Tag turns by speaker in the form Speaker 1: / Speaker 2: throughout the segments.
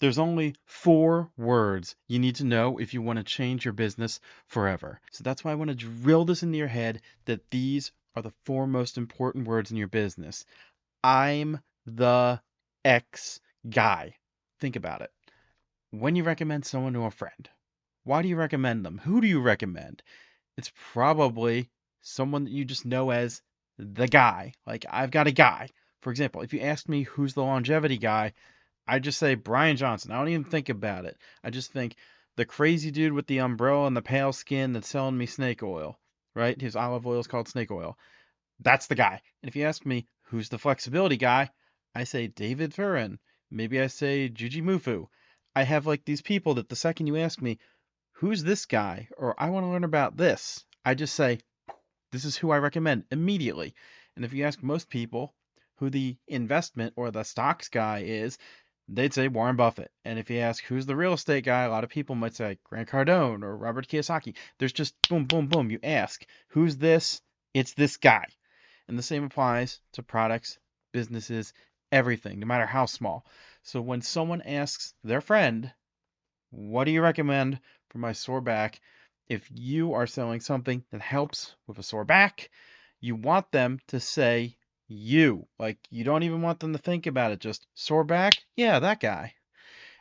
Speaker 1: There's only 4 words you need to know if you want to change your business forever. So that's why I want to drill this into your head that these are the 4 most important words in your business. I'm the X guy. Think about it. When you recommend someone to a friend, why do you recommend them? Who do you recommend? It's probably someone that you just know as the guy. Like, I've got a guy. For example, if you ask me who's the longevity guy, I just say Brian Johnson. I don't even think about it. I just think the crazy dude with the umbrella and the pale skin that's selling me snake oil, right? His olive oil is called snake oil. That's the guy. And if you ask me who's the flexibility guy, I say David Furin. Maybe I say Juji Mufu. I have like these people that the second you ask me, who's this guy? Or I want to learn about this, I just say, this is who I recommend immediately. And if you ask most people who the investment or the stocks guy is, they'd say Warren Buffett. And if you ask who's the real estate guy, a lot of people might say Grant Cardone or Robert Kiyosaki. There's just boom, boom, boom. You ask, who's this? It's this guy. And the same applies to products, businesses, everything, no matter how small. So when someone asks their friend, what do you recommend for my sore back? If you are selling something that helps with a sore back, you want them to say you. Like, you don't even want them to think about it. Just sore back? Yeah, that guy.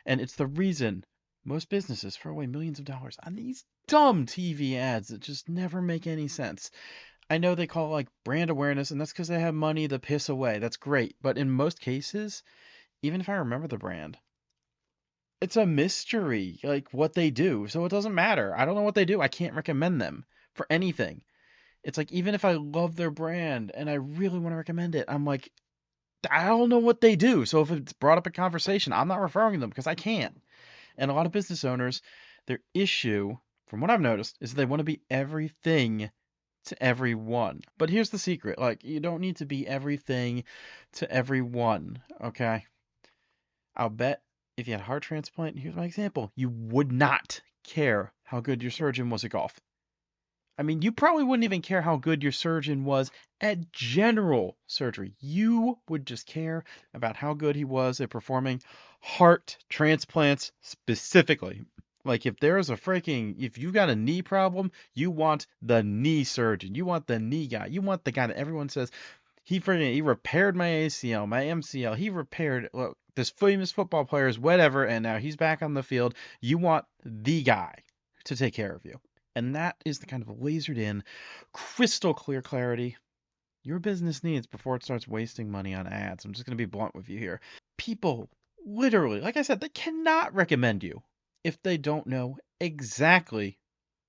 Speaker 1: And it's the reason most businesses throw away millions of dollars on these dumb TV ads that just never make any sense. I know they call it like brand awareness, and that's because they have money to piss away. That's great. But in most cases, even if I remember the brand, it's a mystery, like what they do. So it doesn't matter. I don't know what they do. I can't recommend them for anything. It's like even if I love their brand and I really want to recommend it, I'm like, I don't know what they do. So if it's brought up in conversation, I'm not referring them because I can't. And a lot of business owners, their issue, from what I've noticed, is they want to be everything to everyone. But here's the secret, like, you don't need to be everything to everyone, okay? I'll bet if you had a heart transplant, here's my example, you would not care how good your surgeon was at golf. I mean, you probably wouldn't even care how good your surgeon was at general surgery. You would just care about how good he was at performing heart transplants specifically. Like if you've got a knee problem, you want the knee surgeon. You want the knee guy. You want the guy that everyone says, he repaired my ACL, my MCL. He repaired this famous football player's whatever, and now he's back on the field. You want the guy to take care of you. And that is the kind of lasered in, crystal clear clarity your business needs before it starts wasting money on ads. I'm just going to be blunt with you here. People, literally, like I said, they cannot recommend you if they don't know exactly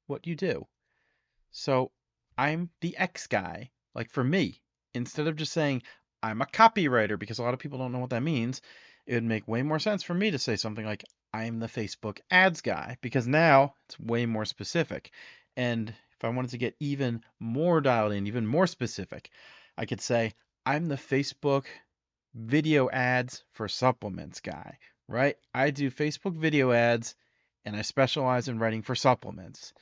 Speaker 1: what you do. So I'm the X guy. Like for me, instead of just saying I'm a copywriter, because a lot of people don't know what that means, it would make way more sense for me to say something like I'm the Facebook ads guy, because now it's way more specific. And if I wanted to get even more dialed in, even more specific, I could say I'm the Facebook video ads for supplements guy, right? I do Facebook video ads and I specialize in writing for supplements.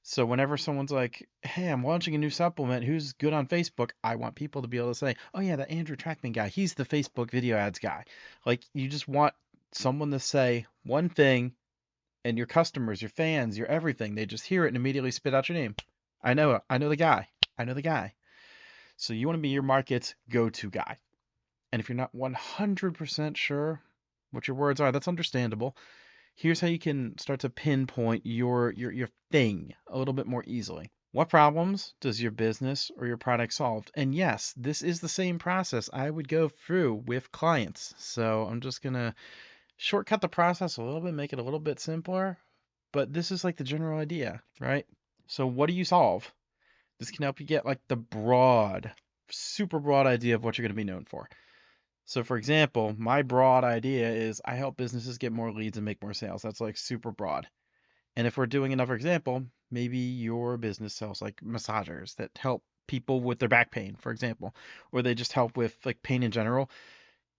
Speaker 1: So whenever someone's like, "Hey, I'm launching a new supplement. Who's good on Facebook?" I want people to be able to say, "Oh yeah, that Andrew Trackman guy. He's the Facebook video ads guy." Like you just want someone to say one thing, and your customers, your fans, your everything, they just hear it and immediately spit out your name. I know it. I know the guy. I know the guy. So you want to be your market's go-to guy. And if you're not 100% sure what your words are, that's understandable. Here's how you can start to pinpoint your thing a little bit more easily. What problems does your business or your product solve? And yes, this is the same process I would go through with clients. So I'm just gonna shortcut the process a little bit, make it a little bit simpler. But this is like the general idea, right? So what do you solve? This can help you get like the broad, super broad idea of what you're gonna be known for. So for example, my broad idea is I help businesses get more leads and make more sales. That's like super broad. And if we're doing another example, maybe your business sells like massagers that help people with their back pain, for example, or they just help with like pain in general.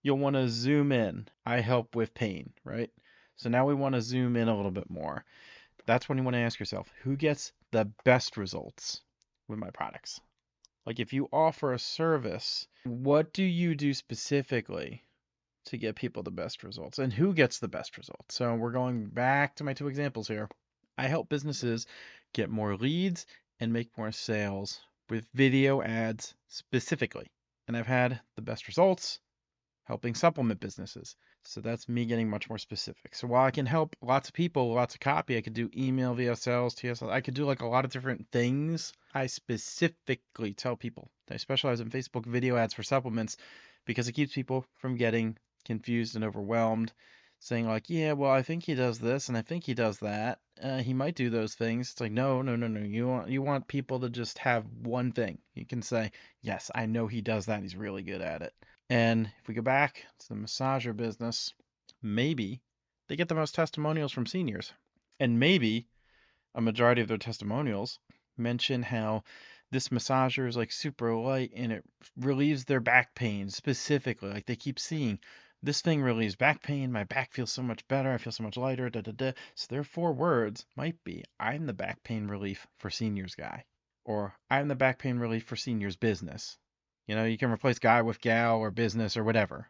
Speaker 1: You'll want to zoom in. I help with pain, right? So now we want to zoom in a little bit more. That's when you want to ask yourself, who gets the best results with my products? Like if you offer a service, what do you do specifically to get people the best results. And who gets the best results? So we're going back to my two examples here. I help businesses get more leads and make more sales with video ads specifically. And I've had the best results helping supplement businesses. So that's me getting much more specific. So while I can help lots of people, lots of copy, I could do email via sales, TSL, I could do like a lot of different things. I specifically tell people that I specialize in Facebook video ads for supplements because it keeps people from getting confused and overwhelmed, saying like, yeah, well, I think he does this and I think he does that. He might do those things. It's like, no, no, no, no. You want people to just have one thing. You can say, yes, I know he does that. He's really good at it. And if we go back to the massager business, maybe they get the most testimonials from seniors. And maybe a majority of their testimonials mention how this massager is like super light and it relieves their back pain specifically. Like they keep seeing this thing relieves back pain. My back feels so much better. I feel so much lighter. Da, da, da. So their 4 words might be I'm the back pain relief for seniors guy, or I'm the back pain relief for seniors business. You can replace guy with gal or business or whatever.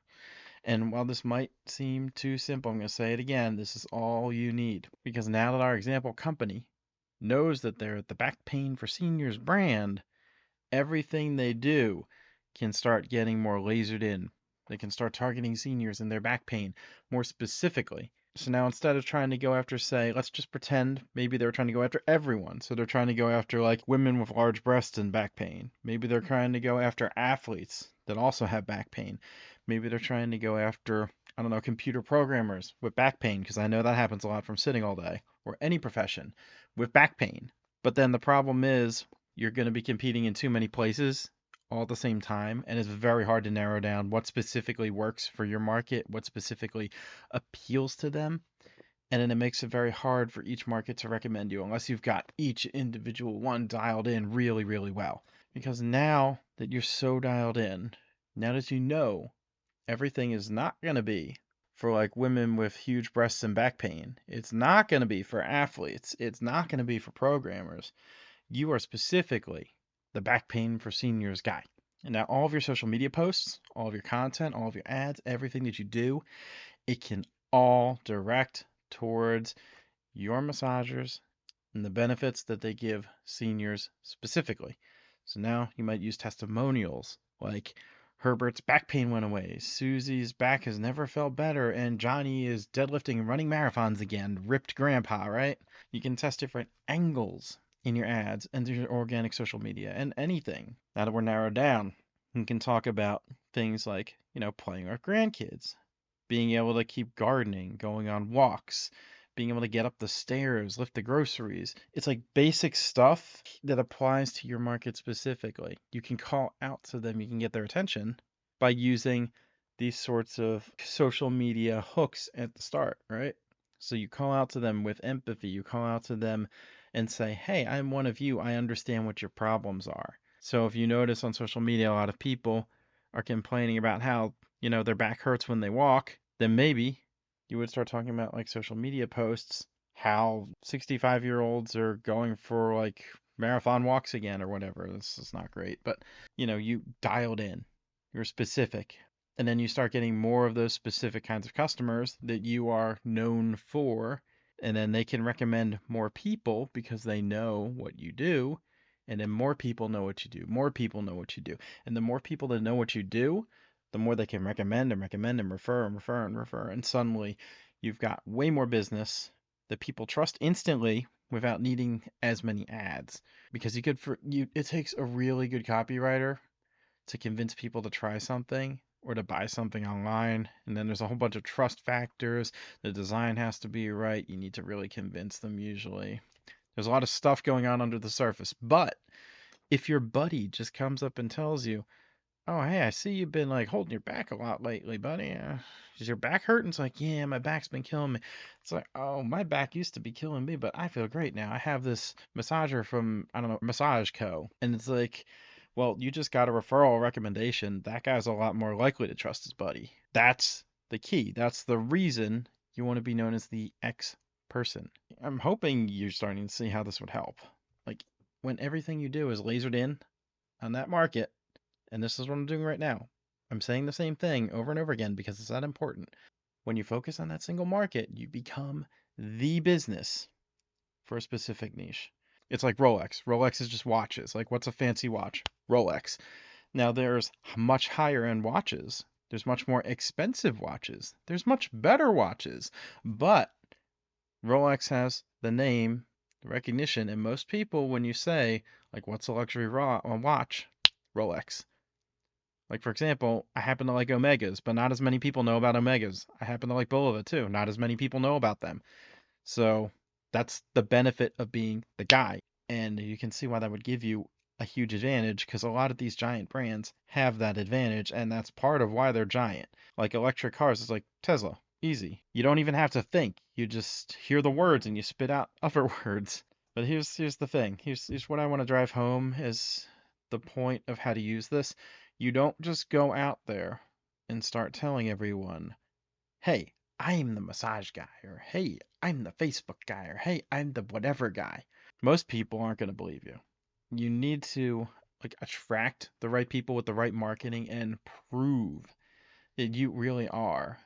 Speaker 1: And while this might seem too simple, I'm going to say it again. This is all you need. Because now that our example company knows that they're the back pain for seniors brand, everything they do can start getting more lasered in. They can start targeting seniors and their back pain more specifically. So now instead of trying to go after, say, let's just pretend maybe they're trying to go after everyone. So they're trying to go after like women with large breasts and back pain. Maybe they're trying to go after athletes that also have back pain. Maybe they're trying to go after, I don't know, computer programmers with back pain, because I know that happens a lot from sitting all day, or any profession with back pain. But then the problem is you're going to be competing in too many places all at the same time, and it's very hard to narrow down what specifically works for your market, what specifically appeals to them. And then it makes it very hard for each market to recommend you unless you've got each individual one dialed in really, really well. Because now that you're so dialed in, now that you know everything is not going to be for like women with huge breasts and back pain, it's not going to be for athletes, it's not going to be for programmers. You are specifically the back pain for seniors guy. And now all of your social media posts, all of your content, all of your ads, everything that you do, it can all direct towards your massagers and the benefits that they give seniors specifically. So now you might use testimonials like Herbert's back pain went away, Susie's back has never felt better, and Johnny is deadlifting and running marathons again, ripped grandpa, right? You can test different angles in your ads and your organic social media and anything. Now that we're narrowed down, you can talk about things like, playing with grandkids, being able to keep gardening, going on walks, being able to get up the stairs, lift the groceries. It's like basic stuff that applies to your market specifically. You can call out to them, you can get their attention by using these sorts of social media hooks at the start, right? So you call out to them with empathy, you call out to them and say, hey, I'm one of you, I understand what your problems are. So if you notice on social media, a lot of people are complaining about how, their back hurts when they walk, then maybe you would start talking about like social media posts, how 65-year-olds are going for like marathon walks again or whatever. This is not great, but you dialed in, you're specific, and then you start getting more of those specific kinds of customers that you are known for, and then they can recommend more people because they know what you do, and then more people know what you do, more people know what you do, and the more people that know what you do, the more they can recommend and recommend and refer and refer and refer. And suddenly you've got way more business that people trust instantly without needing as many ads. Because it takes a really good copywriter to convince people to try something or to buy something online. And then there's a whole bunch of trust factors. The design has to be right. You need to really convince them usually. There's a lot of stuff going on under the surface. But if your buddy just comes up and tells you, oh, hey, I see you've been like holding your back a lot lately, buddy. Is your back hurting? It's like, yeah, my back's been killing me. It's like, oh, my back used to be killing me, but I feel great now. I have this massager from, I don't know, Massage Co. And it's like, well, you just got a referral recommendation. That guy's a lot more likely to trust his buddy. That's the key. That's the reason you want to be known as the X person. I'm hoping you're starting to see how this would help. Like, when everything you do is lasered in on that market, and this is what I'm doing right now. I'm saying the same thing over and over again because it's that important. When you focus on that single market, you become the business for a specific niche. It's like Rolex. Rolex is just watches. Like, what's a fancy watch? Rolex. Now, there's much higher end watches. There's much more expensive watches. There's much better watches. But Rolex has the name, the recognition, and most people, when you say, like, what's a luxury watch? Rolex. Like, for example, I happen to like Omegas, but not as many people know about Omegas. I happen to like Bulova too. Not as many people know about them. So that's the benefit of being the guy. And you can see why that would give you a huge advantage because a lot of these giant brands have that advantage, and that's part of why they're giant. Like electric cars, it's like Tesla, easy. You don't even have to think. You just hear the words and you spit out other words. But here's the thing. Here's what I want to drive home is the point of how to use this. You don't just go out there and start telling everyone, hey, I'm the massage guy, or hey, I'm the Facebook guy, or hey, I'm the whatever guy. Most people aren't going to believe you. You need to like attract the right people with the right marketing and prove that you really are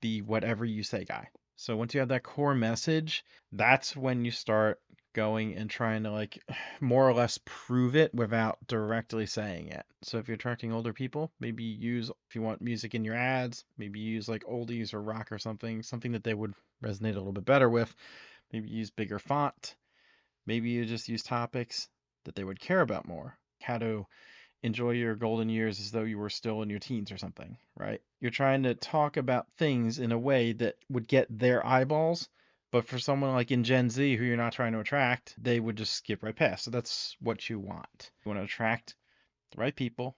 Speaker 1: the whatever you say guy. So once you have that core message, that's when you start going and trying to like more or less prove it without directly saying it. So if you're attracting older people, maybe use, if you want music in your ads, maybe use like oldies or rock or something that they would resonate a little bit better with. Maybe use bigger font. Maybe you just use topics that they would care about more. How to enjoy your golden years as though you were still in your teens or something, right? You're trying to talk about things in a way that would get their eyeballs, but for someone like in Gen Z who you're not trying to attract, they would just skip right past. So that's what you want. You want to attract the right people,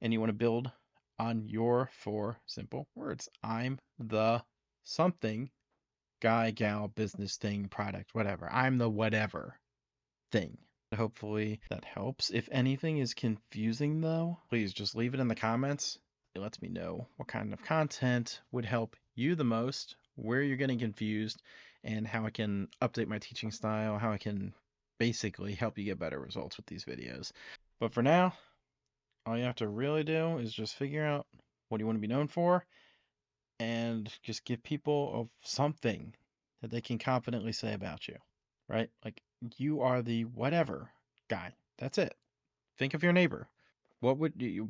Speaker 1: and you want to build on your 4 simple words. I'm the something guy, gal, business thing, product, whatever. I'm the whatever thing. Hopefully that helps. If anything is confusing though, please just leave it in the comments. It lets me know what kind of content would help you the most, where you're getting confused, and how I can update my teaching style, how I can basically help you get better results with these videos. But for now, all you have to really do is just figure out what you want to be known for and just give people something that they can confidently say about you, right? Like, you are the whatever guy. That's it. Think of your neighbor. What would you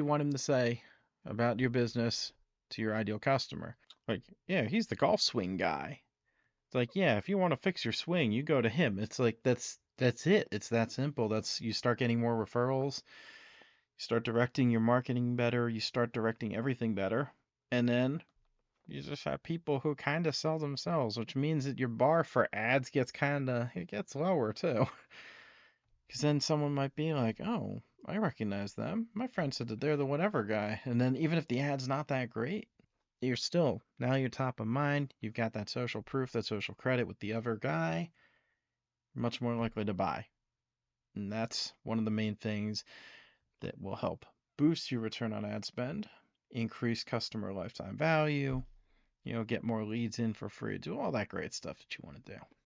Speaker 1: want him to say about your business to your ideal customer? Like, yeah, he's the golf swing guy. It's like, yeah, if you want to fix your swing, you go to him. It's like that's it. It's that simple. That's you start getting more referrals. You start directing your marketing better. You start directing everything better. And then you just have people who kind of sell themselves, which means that your bar for ads it gets lower too. Because then someone might be like, oh, I recognize them. My friend said that they're the whatever guy. And then even if the ad's not that great, now you're top of mind. You've got that social proof, that social credit with the other guy. Much more likely to buy. And that's one of the main things that will help boost your return on ad spend, increase customer lifetime value, get more leads in for free, do all that great stuff that you want to do.